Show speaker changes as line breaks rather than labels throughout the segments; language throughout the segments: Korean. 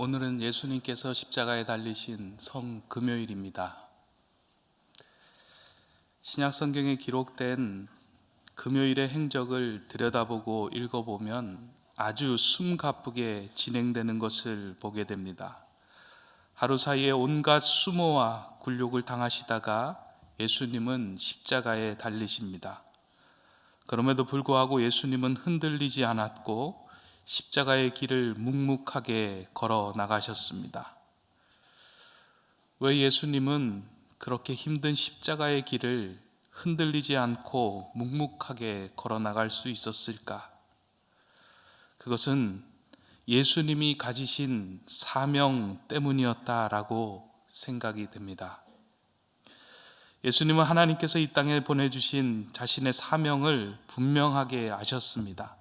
오늘은 예수님께서 십자가에 달리신 성금요일입니다. 신약 성경에 기록된 금요일의 행적을 들여다보고 읽어보면 아주 숨가쁘게 진행되는 것을 보게 됩니다. 하루 사이에 온갖 수모와 굴욕을 당하시다가 예수님은 십자가에 달리십니다. 그럼에도 불구하고 예수님은 흔들리지 않았고 십자가의 길을 묵묵하게 걸어 나가셨습니다. 왜 예수님은 그렇게 힘든 십자가의 길을 흔들리지 않고 묵묵하게 걸어 나갈 수 있었을까? 그것은 예수님이 가지신 사명 때문이었다라고 생각이 됩니다. 예수님은 하나님께서 이 땅에 보내주신 자신의 사명을 분명하게 아셨습니다.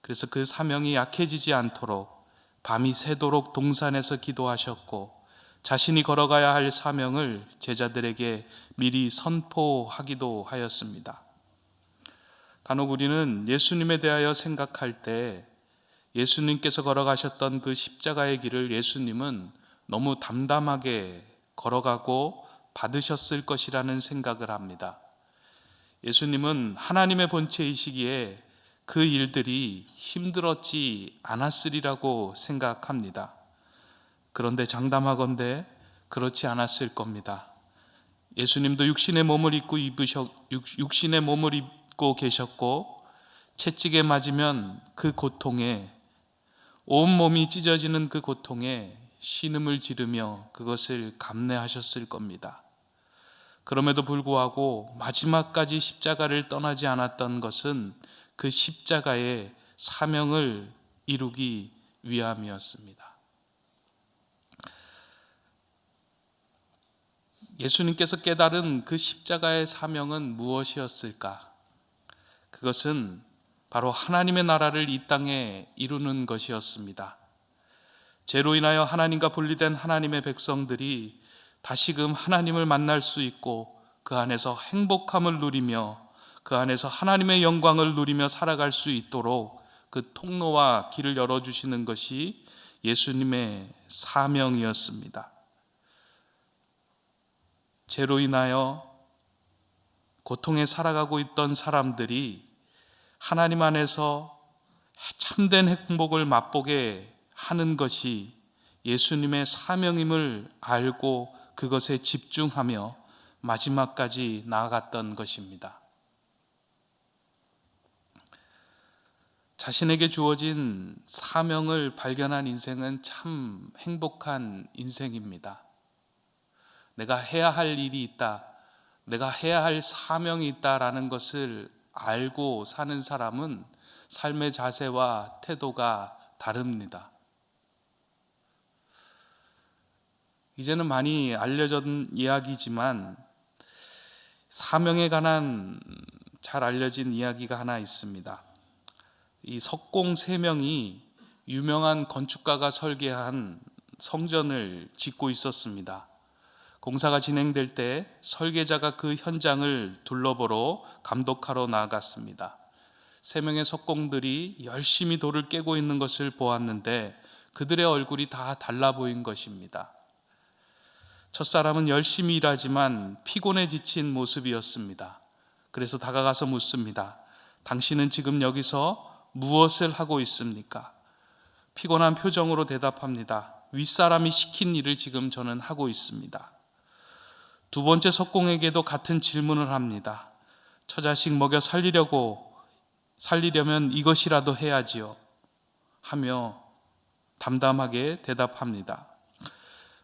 그래서 그 사명이 약해지지 않도록 밤이 새도록 동산에서 기도하셨고, 자신이 걸어가야 할 사명을 제자들에게 미리 선포하기도 하였습니다. 간혹 우리는 예수님에 대하여 생각할 때 예수님께서 걸어가셨던 그 십자가의 길을 예수님은 너무 담담하게 걸어가고 받으셨을 것이라는 생각을 합니다. 예수님은 하나님의 본체이시기에 그 일들이 힘들었지 않았으리라고 생각합니다. 그런데 장담하건대 그렇지 않았을 겁니다. 예수님도 육신의 몸을 입고 계셨고, 채찍에 맞으면 그 고통에, 온몸이 찢어지는 그 고통에 신음을 지르며 그것을 감내하셨을 겁니다. 그럼에도 불구하고 마지막까지 십자가를 떠나지 않았던 것은 그 십자가의 사명을 이루기 위함이었습니다. 예수님께서 깨달은 그 십자가의 사명은 무엇이었을까? 그것은 바로 하나님의 나라를 이 땅에 이루는 것이었습니다. 죄로 인하여 하나님과 분리된 하나님의 백성들이 다시금 하나님을 만날 수 있고, 그 안에서 행복함을 누리며 그 안에서 하나님의 영광을 누리며 살아갈 수 있도록 그 통로와 길을 열어주시는 것이 예수님의 사명이었습니다. 죄로 인하여 고통에 살아가고 있던 사람들이 하나님 안에서 참된 행복을 맛보게 하는 것이 예수님의 사명임을 알고 그것에 집중하며 마지막까지 나아갔던 것입니다. 자신에게 주어진 사명을 발견한 인생은 참 행복한 인생입니다. 내가 해야 할 일이 있다, 내가 해야 할 사명이 있다라는 것을 알고 사는 사람은 삶의 자세와 태도가 다릅니다. 이제는 많이 알려진 이야기지만 사명에 관한 잘 알려진 이야기가 하나 있습니다. 이 석공 3명이 유명한 건축가가 설계한 성전을 짓고 있었습니다. 공사가 진행될 때 설계자가 그 현장을 둘러보러 감독하러 나갔습니다. 3명의 석공들이 열심히 돌을 깨고 있는 것을 보았는데 그들의 얼굴이 다 달라 보인 것입니다. 첫사람은 열심히 일하지만 피곤해 지친 모습이었습니다. 그래서 다가가서 묻습니다. 당신은 지금 여기서 무엇을 하고 있습니까? 피곤한 표정으로 대답합니다. 윗사람이 시킨 일을 지금 저는 하고 있습니다. 두 번째 석공에게도 같은 질문을 합니다. 처자식 먹여 살리려면 이것이라도 해야지요 하며 담담하게 대답합니다.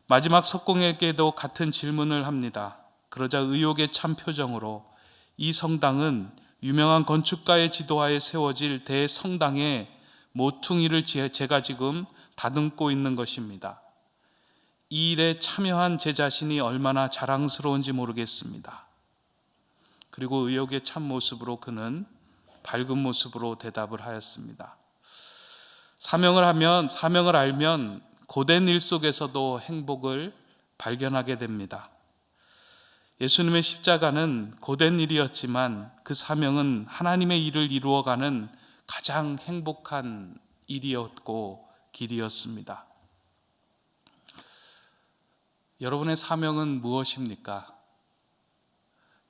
마지막 석공에게도 같은 질문을 합니다. 그러자 의욕에 찬 표정으로 이 성당은 유명한 건축가의 지도하에 세워질 대성당의 모퉁이를 제가 지금 다듬고 있는 것입니다. 이 일에 참여한 제 자신이 얼마나 자랑스러운지 모르겠습니다. 그리고 의욕에 찬 모습으로 그는 밝은 모습으로 대답을 하였습니다. 사명을 알면 고된 일 속에서도 행복을 발견하게 됩니다. 예수님의 십자가는 고된 일이었지만 그 사명은 하나님의 일을 이루어가는 가장 행복한 일이었고 길이었습니다. 여러분의 사명은 무엇입니까?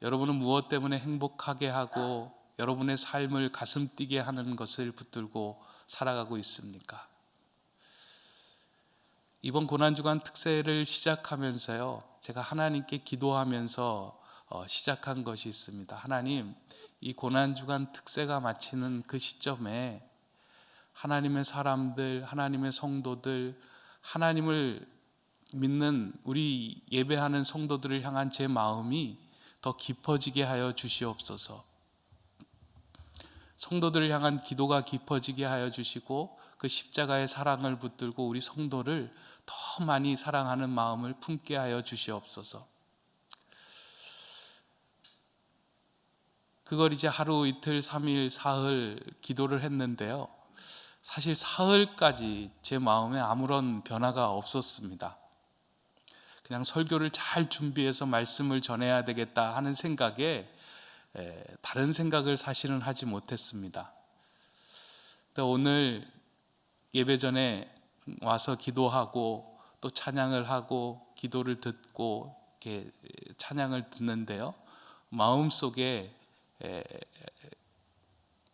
여러분은 무엇 때문에 행복하게 하고 여러분의 삶을 가슴 뛰게 하는 것을 붙들고 살아가고 있습니까? 이번 고난주간 특세를 시작하면서요, 제가 하나님께 기도하면서 시작한 것이 있습니다. 하나님, 이 고난주간 특세가 마치는 그 시점에 하나님의 사람들, 하나님의 성도들, 하나님을 믿는 우리 예배하는 성도들을 향한 제 마음이 더 깊어지게 하여 주시옵소서. 성도들을 향한 기도가 깊어지게 하여 주시고 그 십자가의 사랑을 붙들고 우리 성도를 더 많이 사랑하는 마음을 품게 하여 주시옵소서. 그걸 이제 하루 이틀 3일 사흘 기도를 했는데요, 사실 사흘까지 제 마음에 아무런 변화가 없었습니다. 그냥 설교를 잘 준비해서 말씀을 전해야 되겠다 하는 생각에 다른 생각을 사실은 하지 못했습니다. 오늘 예배 전에 와서 기도하고 또 찬양을 하고 기도를 듣고 이렇게 찬양을 듣는데요, 마음속에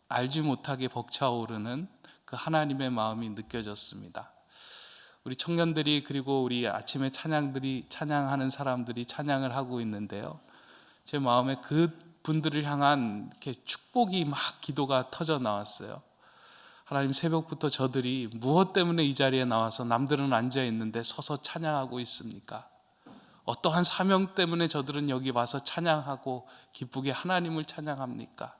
알지 못하게 벅차오르는 그 하나님의 마음이 느껴졌습니다. 우리 청년들이 그리고 우리 아침에 찬양하는 사람들이 찬양을 하고 있는데요, 제 마음에 그 분들을 향한 이렇게 축복이 막 기도가 터져 나왔어요. 하나님, 새벽부터 저들이 무엇 때문에 이 자리에 나와서 남들은 앉아 있는데 서서 찬양하고 있습니까? 어떠한 사명 때문에 저들은 여기 와서 찬양하고 기쁘게 하나님을 찬양합니까?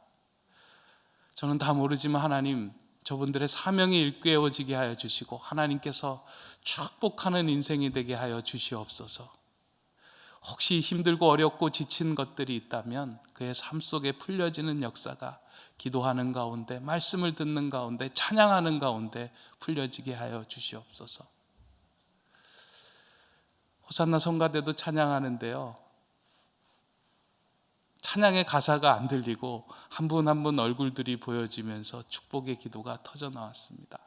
저는 다 모르지만 하나님, 저분들의 사명이 일깨워지게 하여 주시고 하나님께서 축복하는 인생이 되게 하여 주시옵소서. 혹시 힘들고 어렵고 지친 것들이 있다면 그의 삶 속에 풀려지는 역사가 기도하는 가운데, 말씀을 듣는 가운데, 찬양하는 가운데 풀려지게 하여 주시옵소서. 호산나 성가대도 찬양하는데요, 찬양의 가사가 안 들리고 한 분 한 분 얼굴들이 보여지면서 축복의 기도가 터져 나왔습니다.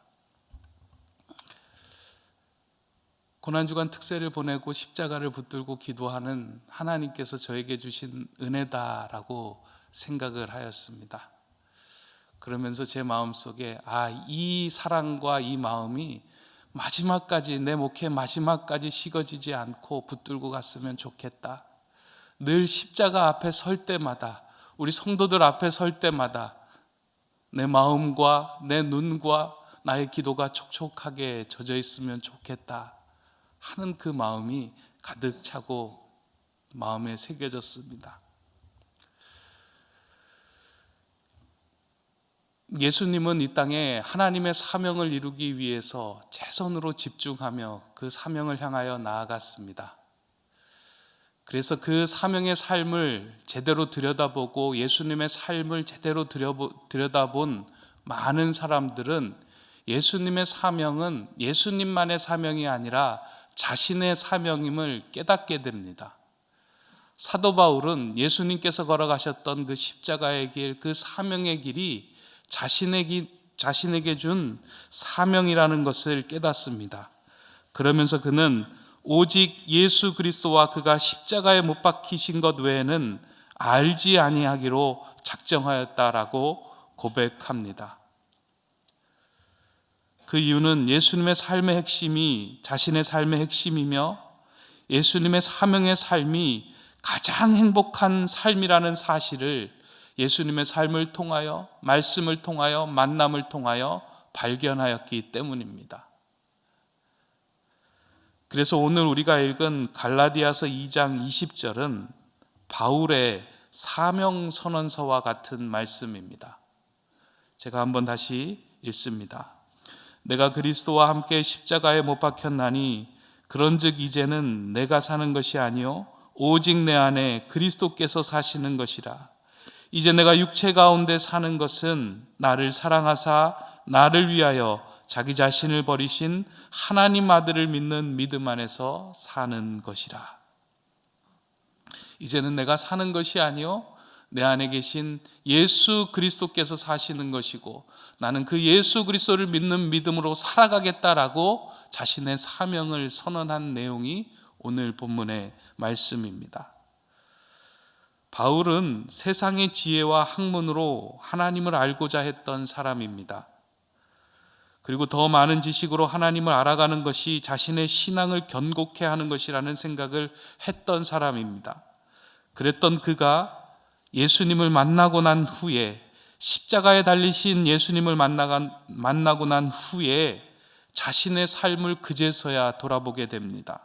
고난주간 특세를 보내고 십자가를 붙들고 기도하는 하나님께서 저에게 주신 은혜다라고 생각을 하였습니다. 그러면서 제 마음속에 이 사랑과 이 마음이 마지막까지, 내 목회 마지막까지 식어지지 않고 붙들고 갔으면 좋겠다. 늘 십자가 앞에 설 때마다, 우리 성도들 앞에 설 때마다 내 마음과 내 눈과 나의 기도가 촉촉하게 젖어 있으면 좋겠다 하는 그 마음이 가득 차고 마음에 새겨졌습니다. 예수님은 이 땅에 하나님의 사명을 이루기 위해서 최선으로 집중하며 그 사명을 향하여 나아갔습니다. 그래서 그 사명의 삶을 제대로 들여다보고 예수님의 삶을 제대로 들여다본 많은 사람들은 예수님의 사명은 예수님만의 사명이 아니라 자신의 사명임을 깨닫게 됩니다. 사도 바울은 예수님께서 걸어가셨던 그 십자가의 길, 그 사명의 길이 자신에게 준 사명이라는 것을 깨닫습니다. 그러면서 그는 오직 예수 그리스도와 그가 십자가에 못 박히신 것 외에는 알지 아니하기로 작정하였다라고 고백합니다. 그 이유는 예수님의 삶의 핵심이 자신의 삶의 핵심이며 예수님의 사명의 삶이 가장 행복한 삶이라는 사실을 예수님의 삶을 통하여, 말씀을 통하여, 만남을 통하여 발견하였기 때문입니다. 그래서 오늘 우리가 읽은 갈라디아서 2장 20절은 바울의 사명선언서와 같은 말씀입니다. 제가 한번 다시 읽습니다. 내가 그리스도와 함께 십자가에 못 박혔나니 그런즉 이제는 내가 사는 것이 아니요 오직 내 안에 그리스도께서 사시는 것이라. 이제 내가 육체 가운데 사는 것은 나를 사랑하사 나를 위하여 자기 자신을 버리신 하나님 아들을 믿는 믿음 안에서 사는 것이라. 이제는 내가 사는 것이 아니요 내 안에 계신 예수 그리스도께서 사시는 것이고 나는 그 예수 그리스도를 믿는 믿음으로 살아가겠다라고 자신의 사명을 선언한 내용이 오늘 본문의 말씀입니다. 바울은 세상의 지혜와 학문으로 하나님을 알고자 했던 사람입니다. 그리고 더 많은 지식으로 하나님을 알아가는 것이 자신의 신앙을 견고케 하는 것이라는 생각을 했던 사람입니다. 그랬던 그가 예수님을 만나고 난 후에, 십자가에 달리신 예수님을 만나고 난 후에 자신의 삶을 그제서야 돌아보게 됩니다.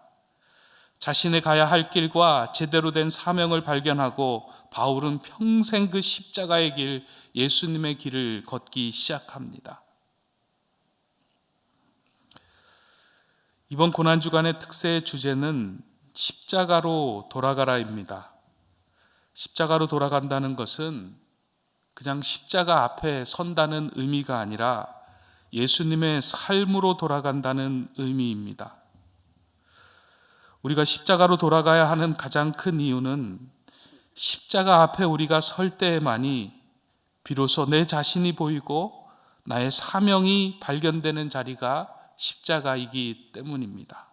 자신의 가야 할 길과 제대로 된 사명을 발견하고 바울은 평생 그 십자가의 길, 예수님의 길을 걷기 시작합니다. 이번 고난주간의 특세 주제는 십자가로 돌아가라입니다. 십자가로 돌아간다는 것은 그냥 십자가 앞에 선다는 의미가 아니라 예수님의 삶으로 돌아간다는 의미입니다. 우리가 십자가로 돌아가야 하는 가장 큰 이유는 십자가 앞에 우리가 설 때에만이 비로소 내 자신이 보이고 나의 사명이 발견되는 자리가 십자가이기 때문입니다.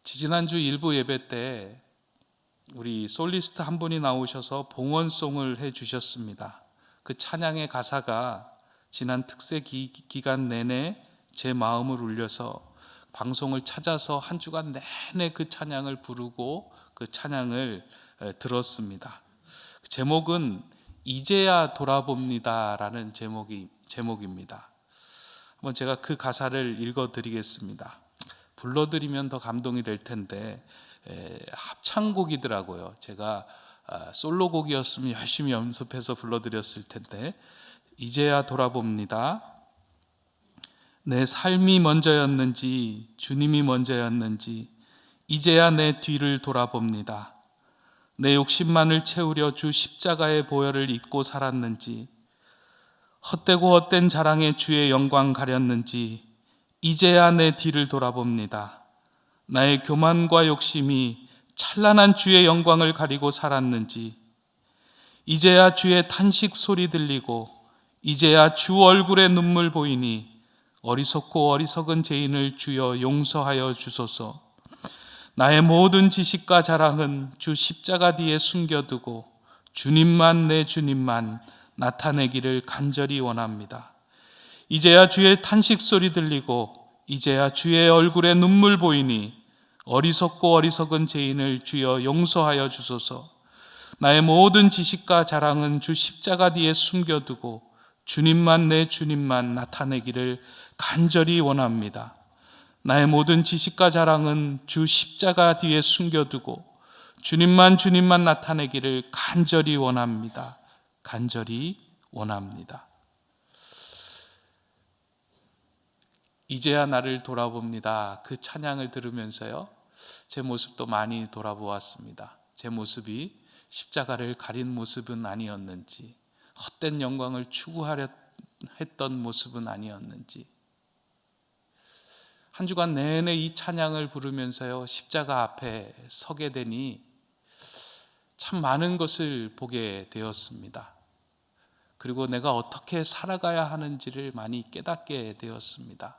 지지난주 일부 예배 때 우리 솔리스트 한 분이 나오셔서 봉헌송을 해주셨습니다. 그 찬양의 가사가 지난 특세 기간 내내 제 마음을 울려서 방송을 찾아서 한 주간 내내 그 찬양을 부르고 그 찬양을 들었습니다. 제목은 이제야 돌아봅니다라는 제목입니다. 한번 제가 그 가사를 읽어드리겠습니다. 불러드리면 더 감동이 될 텐데 합창곡이더라고요. 제가 솔로곡이었으면 열심히 연습해서 불러드렸을 텐데, 이제야 돌아봅니다. 내 삶이 먼저였는지 주님이 먼저였는지 이제야 내 뒤를 돌아봅니다. 내 욕심만을 채우려 주 십자가의 보혈을 잊고 살았는지, 헛되고 헛된 자랑에 주의 영광 가렸는지 이제야 내 뒤를 돌아봅니다. 나의 교만과 욕심이 찬란한 주의 영광을 가리고 살았는지, 이제야 주의 탄식 소리 들리고 이제야 주 얼굴에 눈물 보이니 어리석고 어리석은 죄인을 주여 용서하여 주소서. 나의 모든 지식과 자랑은 주 십자가 뒤에 숨겨두고 주님만, 내 주님만 나타내기를 간절히 원합니다. 이제야 주의 탄식 소리 들리고 이제야 주의 얼굴에 눈물 보이니 어리석고 어리석은 죄인을 주여 용서하여 주소서. 나의 모든 지식과 자랑은 주 십자가 뒤에 숨겨두고 주님만, 내 주님만 나타내기를 간절히 원합니다. 나의 모든 지식과 자랑은 주 십자가 뒤에 숨겨두고 주님만 나타내기를 간절히 원합니다. 간절히 원합니다. 이제야 나를 돌아봅니다. 그 찬양을 들으면서요, 제 모습도 많이 돌아보았습니다. 제 모습이 십자가를 가린 모습은 아니었는지, 헛된 영광을 추구하려 했던 모습은 아니었는지, 한 주간 내내 이 찬양을 부르면서요, 십자가 앞에 서게 되니 참 많은 것을 보게 되었습니다. 그리고 내가 어떻게 살아가야 하는지를 많이 깨닫게 되었습니다.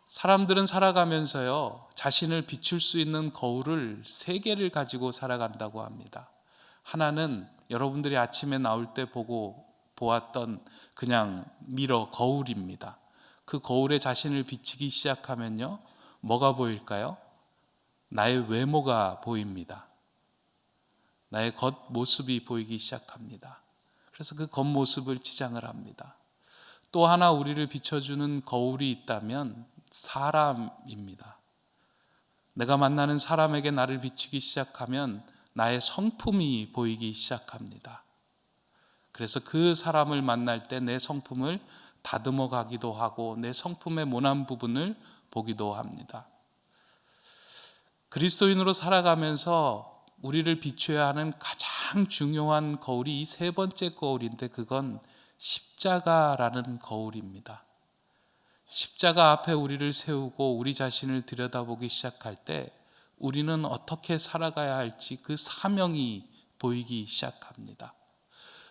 사람들은 살아가면서요, 자신을 비출 수 있는 거울을 3개를 가지고 살아간다고 합니다. 하나는 여러분들이 아침에 나올 때 보았던 그냥 미러, 거울입니다. 그 거울에 자신을 비치기 시작하면요, 뭐가 보일까요? 나의 외모가 보입니다. 나의 겉모습이 보이기 시작합니다. 그래서 그 겉모습을 치장을 합니다. 또 하나 우리를 비춰주는 거울이 있다면 사람입니다. 내가 만나는 사람에게 나를 비추기 시작하면 나의 성품이 보이기 시작합니다. 그래서 그 사람을 만날 때 내 성품을 다듬어 가기도 하고 내 성품의 모난 부분을 보기도 합니다. 그리스도인으로 살아가면서 우리를 비춰야 하는 가장 중요한 거울이 이 3번째 거울인데, 그건 십자가라는 거울입니다. 십자가 앞에 우리를 세우고 우리 자신을 들여다보기 시작할 때 우리는 어떻게 살아가야 할지 그 사명이 보이기 시작합니다.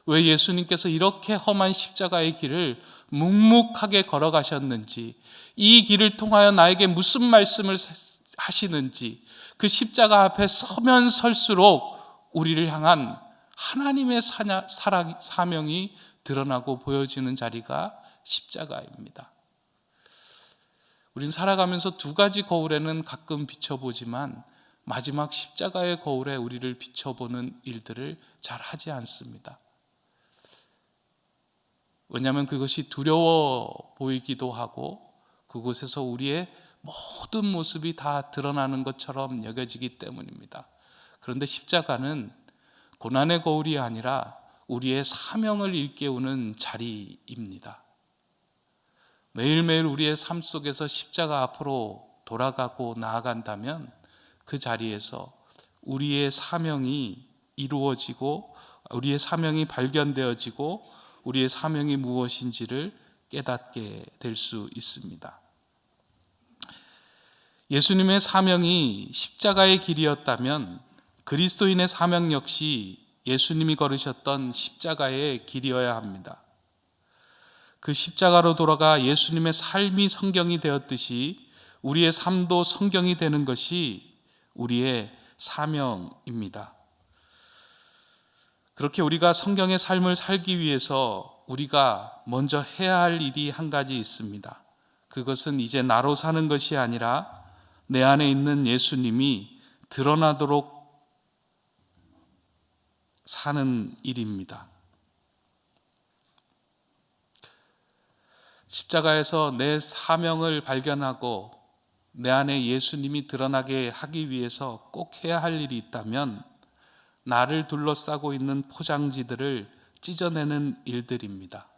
왜 예수님께서 이렇게 험한 십자가의 길을 묵묵하게 걸어가셨는지, 이 길을 통하여 나에게 무슨 말씀을 하시는지, 그 십자가 앞에 서면 설수록 우리를 향한 하나님의 사명이 드러나고 보여지는 자리가 십자가입니다. 우린 살아가면서 두 가지 거울에는 가끔 비춰보지만 마지막 십자가의 거울에 우리를 비춰보는 일들을 잘 하지 않습니다. 왜냐하면 그것이 두려워 보이기도 하고 그곳에서 우리의 모든 모습이 다 드러나는 것처럼 여겨지기 때문입니다. 그런데 십자가는 고난의 거울이 아니라 우리의 사명을 일깨우는 자리입니다. 매일매일 우리의 삶 속에서 십자가 앞으로 돌아가고 나아간다면 그 자리에서 우리의 사명이 이루어지고 우리의 사명이 발견되어지고 우리의 사명이 무엇인지를 깨닫게 될 수 있습니다. 예수님의 사명이 십자가의 길이었다면 그리스도인의 사명 역시 예수님이 걸으셨던 십자가의 길이어야 합니다. 그 십자가로 돌아가 예수님의 삶이 성경이 되었듯이 우리의 삶도 성경이 되는 것이 우리의 사명입니다. 그렇게 우리가 성경의 삶을 살기 위해서 우리가 먼저 해야 할 일이 한 가지 있습니다. 그것은 이제 나로 사는 것이 아니라 내 안에 있는 예수님이 드러나도록 사는 일입니다. 십자가에서 내 사명을 발견하고 내 안에 예수님이 드러나게 하기 위해서 꼭 해야 할 일이 있다면 나를 둘러싸고 있는 포장지들을 찢어내는 일들입니다.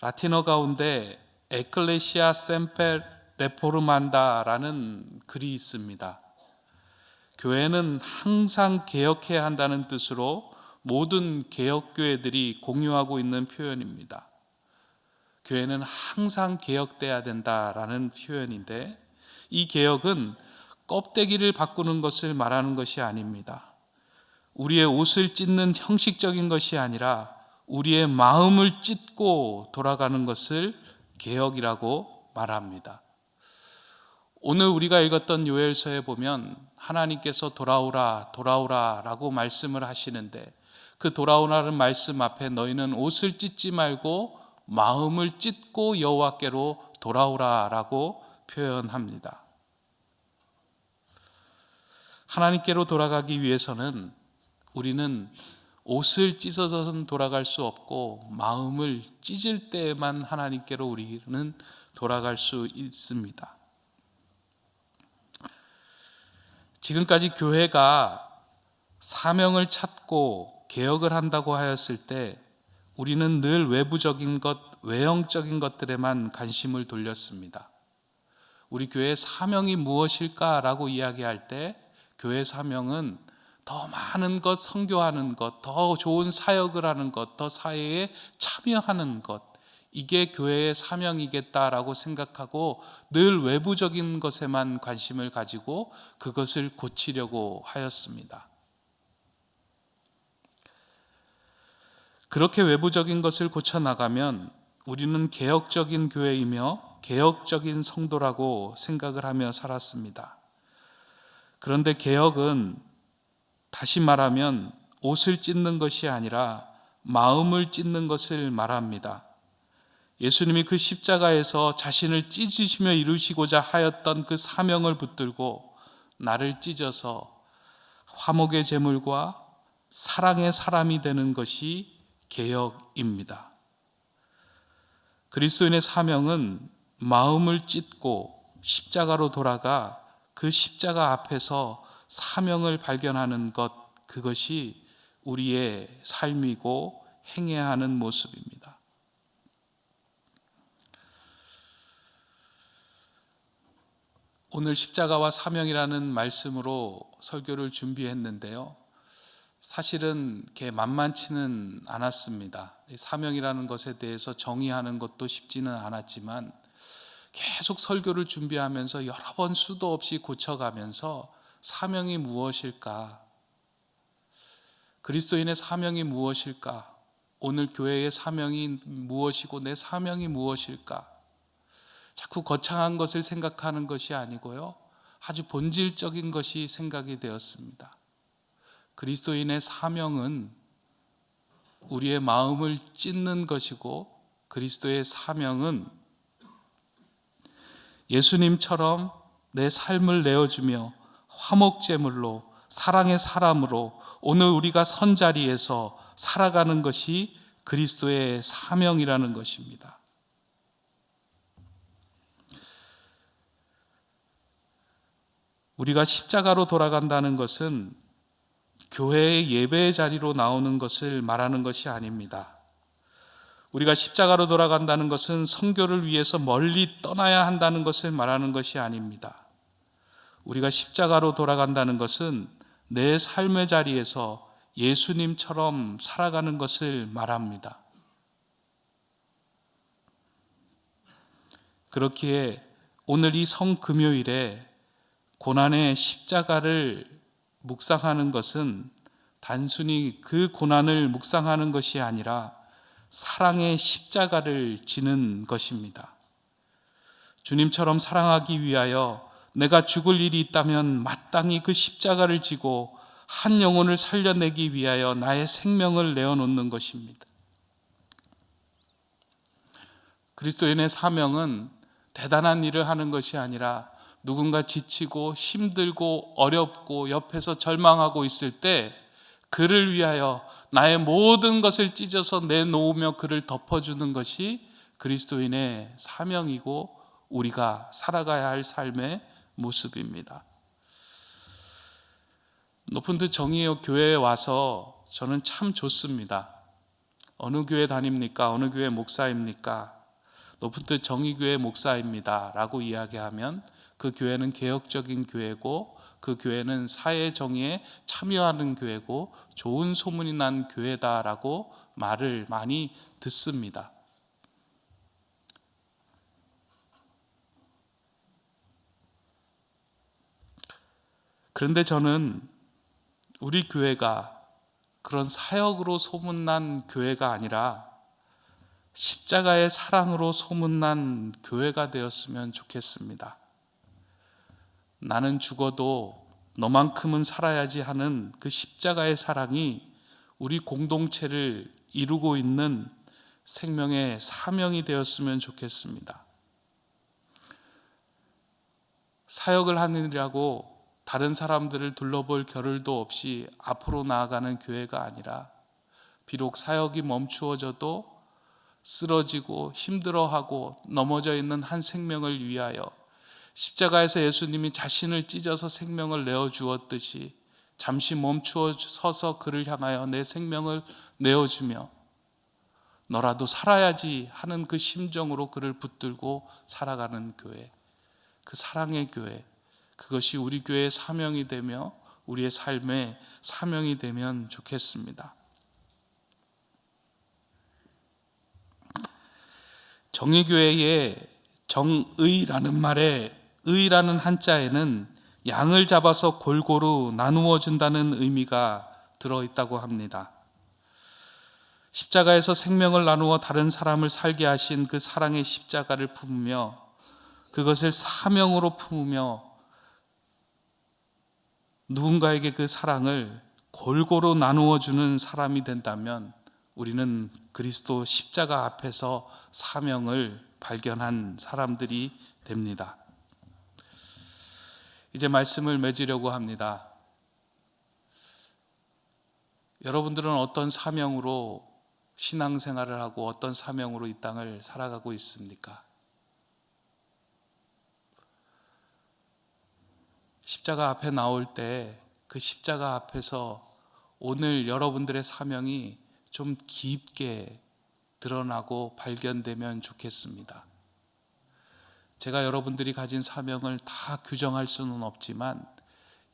라틴어 가운데 에클레시아 셈페 레포르만다라는 글이 있습니다. 교회는 항상 개혁해야 한다는 뜻으로 모든 개혁교회들이 공유하고 있는 표현입니다. 교회는 항상 개혁돼야 된다라는 표현인데 이 개혁은 껍데기를 바꾸는 것을 말하는 것이 아닙니다. 우리의 옷을 찢는 형식적인 것이 아니라 우리의 마음을 찢고 돌아가는 것을 개혁이라고 말합니다. 오늘 우리가 읽었던 요엘서에 보면 하나님께서 돌아오라 돌아오라 라고 말씀을 하시는데 그 돌아오라는 말씀 앞에 너희는 옷을 찢지 말고 마음을 찢고 여호와께로 돌아오라 라고 표현합니다. 하나님께로 돌아가기 위해서는 우리는 옷을 찢어서는 돌아갈 수 없고 마음을 찢을 때에만 하나님께로 우리는 돌아갈 수 있습니다. 지금까지 교회가 사명을 찾고 개혁을 한다고 하였을 때 우리는 늘 외부적인 것, 외형적인 것들에만 관심을 돌렸습니다. 우리 교회의 사명이 무엇일까라고 이야기할 때 교회 사명은 더 많은 것, 선교하는 것, 더 좋은 사역을 하는 것, 더 사회에 참여하는 것, 이게 교회의 사명이겠다라고 생각하고 늘 외부적인 것에만 관심을 가지고 그것을 고치려고 하였습니다. 그렇게 외부적인 것을 고쳐나가면 우리는 개혁적인 교회이며 개혁적인 성도라고 생각을 하며 살았습니다. 그런데 개혁은 다시 말하면 옷을 찢는 것이 아니라 마음을 찢는 것을 말합니다. 예수님이 그 십자가에서 자신을 찢으시며 이루시고자 하였던 그 사명을 붙들고 나를 찢어서 화목의 제물과 사랑의 사람이 되는 것이 개혁입니다. 그리스도인의 사명은 마음을 찢고 십자가로 돌아가 그 십자가 앞에서 사명을 발견하는 것, 그것이 우리의 삶이고 행해야 하는 모습입니다. 오늘 십자가와 사명이라는 말씀으로 설교를 준비했는데요. 사실은 그렇게 만만치는 않았습니다. 사명이라는 것에 대해서 정의하는 것도 쉽지는 않았지만 계속 설교를 준비하면서 여러 번 수도 없이 고쳐가면서 사명이 무엇일까? 그리스도인의 사명이 무엇일까? 오늘 교회의 사명이 무엇이고 내 사명이 무엇일까? 자꾸 거창한 것을 생각하는 것이 아니고요, 아주 본질적인 것이 생각이 되었습니다. 그리스도인의 사명은 우리의 마음을 찢는 것이고, 그리스도의 사명은 예수님처럼 내 삶을 내어주며 화목제물로 사랑의 사람으로 오늘 우리가 선 자리에서 살아가는 것이 그리스도의 사명이라는 것입니다. 우리가 십자가로 돌아간다는 것은 교회의 예배의 자리로 나오는 것을 말하는 것이 아닙니다. 우리가 십자가로 돌아간다는 것은 선교를 위해서 멀리 떠나야 한다는 것을 말하는 것이 아닙니다. 우리가 십자가로 돌아간다는 것은 내 삶의 자리에서 예수님처럼 살아가는 것을 말합니다. 그렇기에 오늘 이 성금요일에 고난의 십자가를 묵상하는 것은 단순히 그 고난을 묵상하는 것이 아니라 사랑의 십자가를 지는 것입니다. 주님처럼 사랑하기 위하여 내가 죽을 일이 있다면 마땅히 그 십자가를 지고 한 영혼을 살려내기 위하여 나의 생명을 내어놓는 것입니다. 그리스도인의 사명은 대단한 일을 하는 것이 아니라 누군가 지치고 힘들고 어렵고 옆에서 절망하고 있을 때 그를 위하여 나의 모든 것을 찢어서 내놓으며 그를 덮어주는 것이 그리스도인의 사명이고 우리가 살아가야 할 삶의 모습입니다. 높은 듯 정의의 교회에 와서 저는 참 좋습니다. 어느 교회 다닙니까? 어느 교회 목사입니까? 높은 듯 정의교회 목사입니다 라고 이야기하면 그 교회는 개혁적인 교회고 그 교회는 사회 정의에 참여하는 교회고 좋은 소문이 난 교회다라고 말을 많이 듣습니다. 그런데 저는 우리 교회가 그런 사역으로 소문난 교회가 아니라 십자가의 사랑으로 소문난 교회가 되었으면 좋겠습니다. 나는 죽어도 너만큼은 살아야지 하는 그 십자가의 사랑이 우리 공동체를 이루고 있는 생명의 사명이 되었으면 좋겠습니다. 사역을 하느라고 다른 사람들을 둘러볼 겨를도 없이 앞으로 나아가는 교회가 아니라 비록 사역이 멈추어져도 쓰러지고 힘들어하고 넘어져 있는 한 생명을 위하여 십자가에서 예수님이 자신을 찢어서 생명을 내어주었듯이 잠시 멈추어 서서 그를 향하여 내 생명을 내어주며 너라도 살아야지 하는 그 심정으로 그를 붙들고 살아가는 교회, 그 사랑의 교회, 그것이 우리 교회의 사명이 되며 우리의 삶의 사명이 되면 좋겠습니다. 정의교회의 정의라는 말에 의라는 한자에는 양을 잡아서 골고루 나누어 준다는 의미가 들어있다고 합니다. 십자가에서 생명을 나누어 다른 사람을 살게 하신 그 사랑의 십자가를 품으며 그것을 사명으로 품으며 누군가에게 그 사랑을 골고루 나누어 주는 사람이 된다면 우리는 그리스도 십자가 앞에서 사명을 발견한 사람들이 됩니다. 이제 말씀을 맺으려고 합니다. 여러분들은 어떤 사명으로 신앙생활을 하고 어떤 사명으로 이 땅을 살아가고 있습니까? 십자가 앞에 나올 때 그 십자가 앞에서 오늘 여러분들의 사명이 좀 깊게 드러나고 발견되면 좋겠습니다. 제가 여러분들이 가진 사명을 다 규정할 수는 없지만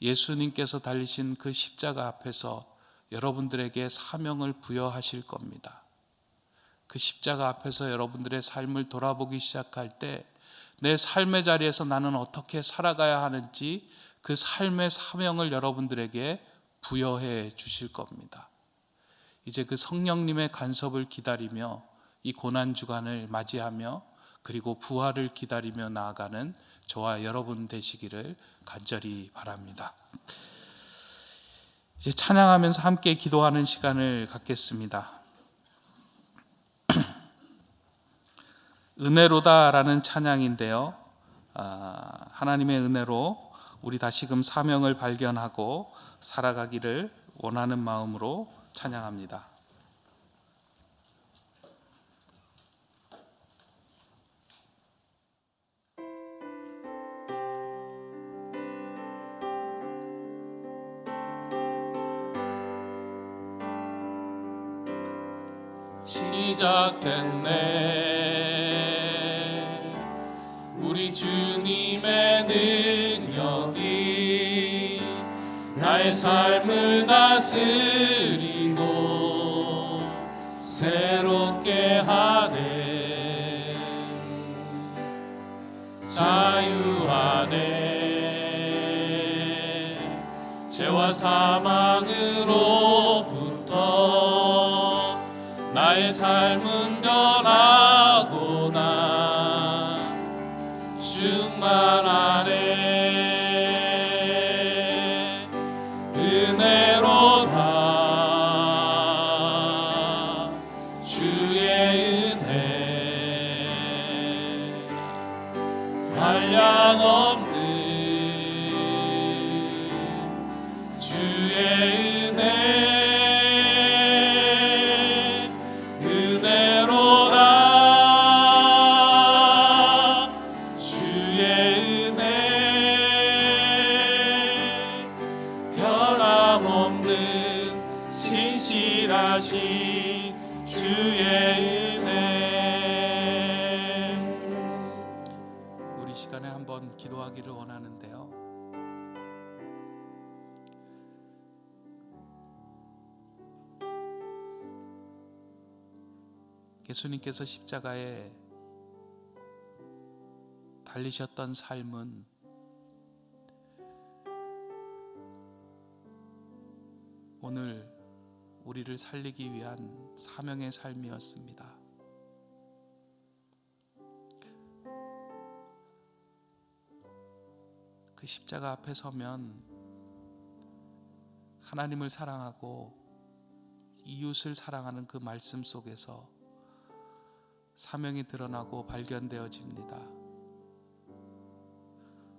예수님께서 달리신 그 십자가 앞에서 여러분들에게 사명을 부여하실 겁니다. 그 십자가 앞에서 여러분들의 삶을 돌아보기 시작할 때 내 삶의 자리에서 나는 어떻게 살아가야 하는지 그 삶의 사명을 여러분들에게 부여해 주실 겁니다. 이제 그 성령님의 간섭을 기다리며 이 고난 주간을 맞이하며 그리고 부활을 기다리며 나아가는 저와 여러분 되시기를 간절히 바랍니다. 이제 찬양하면서 함께 기도하는 시간을 갖겠습니다. 은혜로다라는 찬양인데요, 하나님의 은혜로 우리 다시금 사명을 발견하고 살아가기를 원하는 마음으로 찬양합니다.
시작됐네 우리 주님의 능력이 나의 삶을 다스리고 새롭게 하네 자유하네 죄와 사망으로부터 나의 삶은 변하구나 충만하네 은혜로다 주의 은혜 한량없는 주의 은혜 신실하신 주의 은혜.
우리 시간에 한번 기도하기를 원하는데요, 예수님께서 십자가에 달리셨던 삶은 오늘 우리를 살리기 위한 사명의 삶이었습니다. 그 십자가 앞에 서면 하나님을 사랑하고 이웃을 사랑하는 그 말씀 속에서 사명이 드러나고 발견되어집니다.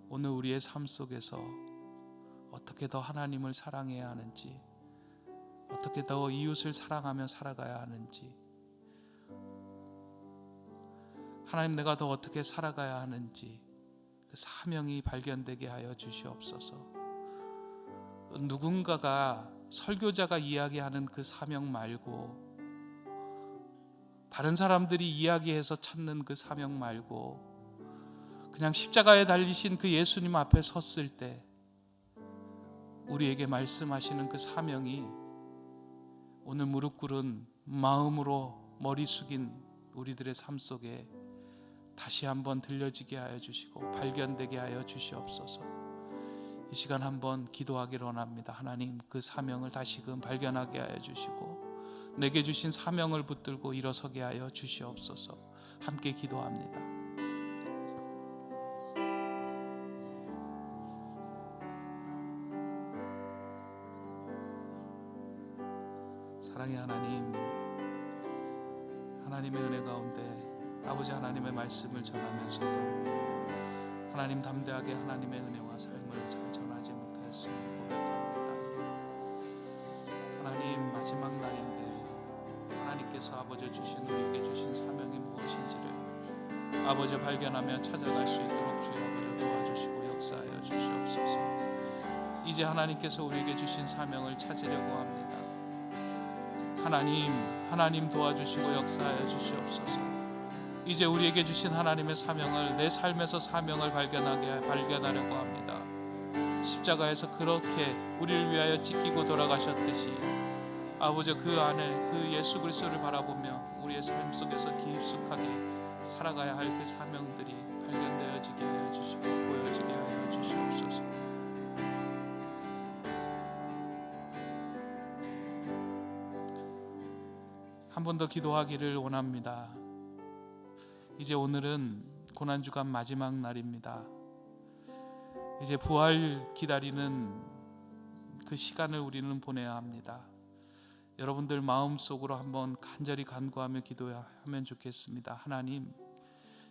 오늘 우리의 삶 속에서 어떻게 더 하나님을 사랑해야 하는지, 어떻게 더 이웃을 사랑하며 살아가야 하는지, 하나님 내가 더 어떻게 살아가야 하는지 그 사명이 발견되게 하여 주시옵소서. 누군가가 설교자가 이야기하는 그 사명 말고, 다른 사람들이 이야기해서 찾는 그 사명 말고, 그냥 십자가에 달리신 그 예수님 앞에 섰을 때 우리에게 말씀하시는 그 사명이 오늘 무릎 꿇은 마음으로 머리 숙인 우리들의 삶 속에 다시 한번 들려지게 하여 주시고 발견되게 하여 주시옵소서. 이 시간 한번 기도하기를 원합니다. 하나님, 그 사명을 다시금 발견하게 하여 주시고 내게 주신 사명을 붙들고 일어서게 하여 주시옵소서. 함께 기도합니다. 사랑의 하나님, 하나님의 은혜 가운데 아버지 하나님의 말씀을 전하면서도 하나님 담대하게 하나님의 은혜와 삶을 잘 전하지 못하였음을 고백합니다. 하나님, 마지막 날인데 하나님께서 아버지 주신 우리에게 주신 사명이 무엇인지를 아버지 발견하며 찾아갈 수 있도록 주여 아버지 도와주시고 역사하여 주시옵소서. 이제 하나님께서 우리에게 주신 사명을 찾으려고 합니다. 하나님 도와주시고 역사하여 주시옵소서. 이제 우리에게 주신 하나님의 사명을, 내 삶에서 사명을 발견하려고 합니다. 십자가에서 그렇게 우리를 위하여 찢기고 돌아가셨듯이 아버지 그 안에 그 예수 그리스도를 바라보며 우리의 삶 속에서 깊숙하게 살아가야 할 그 사명들이 발견되어지게 하여 주시고 보여지게 하여 주시옵소서. 번 더 기도하기를 원합니다. 이제 오늘은 고난주간 마지막 날입니다. 이제 부활 기다리는 그 시간을 우리는 보내야 합니다. 여러분들 마음속으로 한번 간절히 간구하며 기도하면 좋겠습니다. 하나님,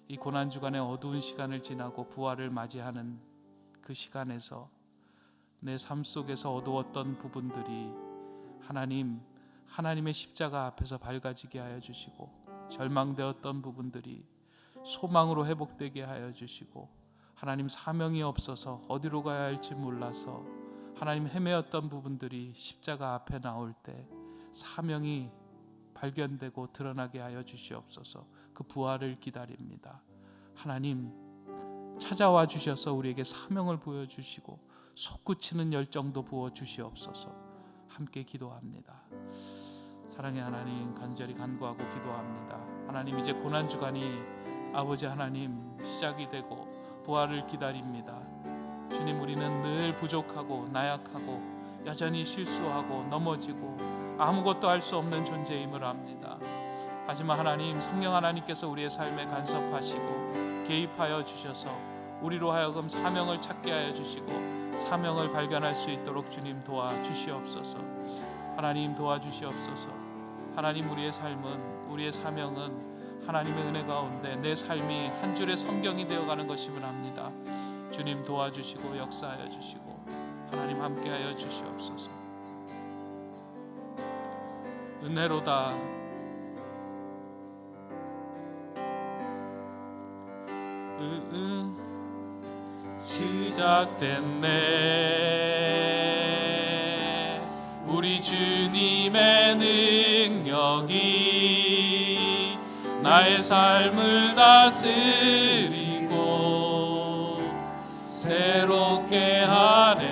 이 고난주간의 어두운 시간을 지나고 부활을 맞이하는 그 시간에서 내 삶 속에서 어두웠던 부분들이 하나님의 십자가 앞에서 밝아지게 하여 주시고, 절망되었던 부분들이 소망으로 회복되게 하여 주시고, 하나님 사명이 없어서 어디로 가야 할지 몰라서 하나님 헤매었던 부분들이 십자가 앞에 나올 때 사명이 발견되고 드러나게 하여 주시옵소서. 그 부활을 기다립니다. 하나님 찾아와 주셔서 우리에게 사명을 보여주시고 솟구치는 열정도 부어 주시옵소서. 함께 기도합니다. 사랑의 하나님, 간절히 간구하고 기도합니다. 하나님, 이제 고난주간이 아버지 하나님 시작이 되고 부활을 기다립니다. 주님, 우리는 늘 부족하고 나약하고 여전히 실수하고 넘어지고 아무것도 할 수 없는 존재임을 압니다. 하지만 하나님, 성령 하나님께서 우리의 삶에 간섭하시고 개입하여 주셔서 우리로 하여금 사명을 찾게 하여 주시고 사명을 발견할 수 있도록 주님 도와주시옵소서. 하나님 도와주시옵소서. 하나님, 우리의 삶은, 우리의 사명은 하나님의 은혜 가운데 내 삶이 한 줄의 성경이 되어가는 것임을 압니다. 주님 도와주시고 역사하여 주시고 하나님 함께하여 주시옵소서. 은혜로다 시작됐네. 우리 주님의 능력이 나의 삶을 다스리고 새롭게 하네.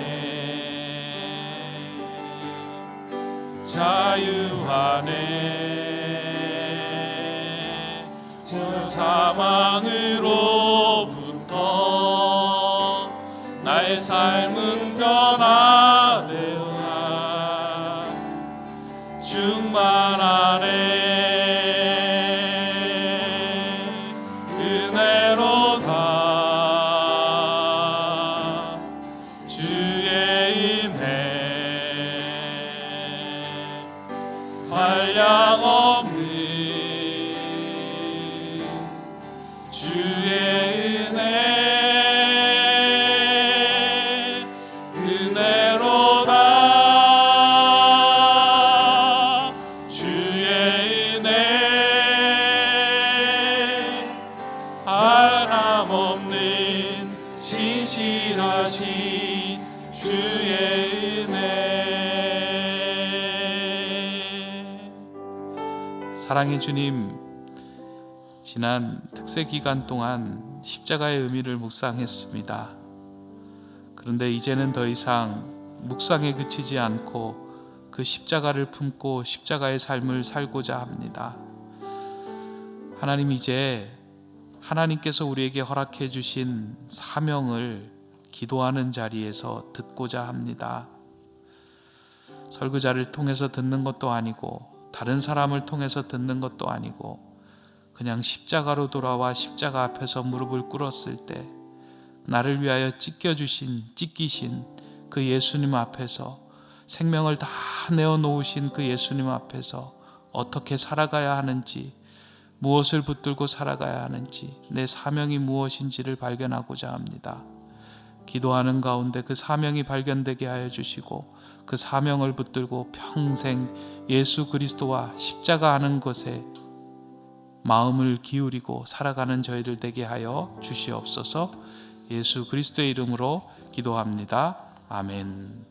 자유하네. 저 사망으로부터 나의 삶은 변화되어 충만하네. 은혜로다 주의 은혜 한량없는 주의 은혜 은혜로다 주의 은혜 하나없는 신실하신 주의 은혜. 사랑의 주님, 지난 특세 기간 동안 십자가의 의미를 묵상했습니다. 그런데 이제는 더 이상 묵상에 그치지 않고 그 십자가를 품고 십자가의 삶을 살고자 합니다. 하나님, 이제 하나님께서 우리에게 허락해 주신 사명을 기도하는 자리에서 듣고자 합니다. 설교자를 통해서 듣는 것도 아니고 다른 사람을 통해서 듣는 것도 아니고 그냥 십자가로 돌아와 십자가 앞에서 무릎을 꿇었을 때 나를 위하여 찢기신 그 예수님 앞에서, 생명을 다 내어놓으신 그 예수님 앞에서 어떻게 살아가야 하는지, 무엇을 붙들고 살아가야 하는지, 내 사명이 무엇인지를 발견하고자 합니다. 기도하는 가운데 그 사명이 발견되게 하여 주시고 그 사명을 붙들고 평생 예수 그리스도와 십자가 하는 것에 마음을 기울이고 살아가는 저희들 되게 하여 주시옵소서. 예수 그리스도의 이름으로 기도합니다. 아멘.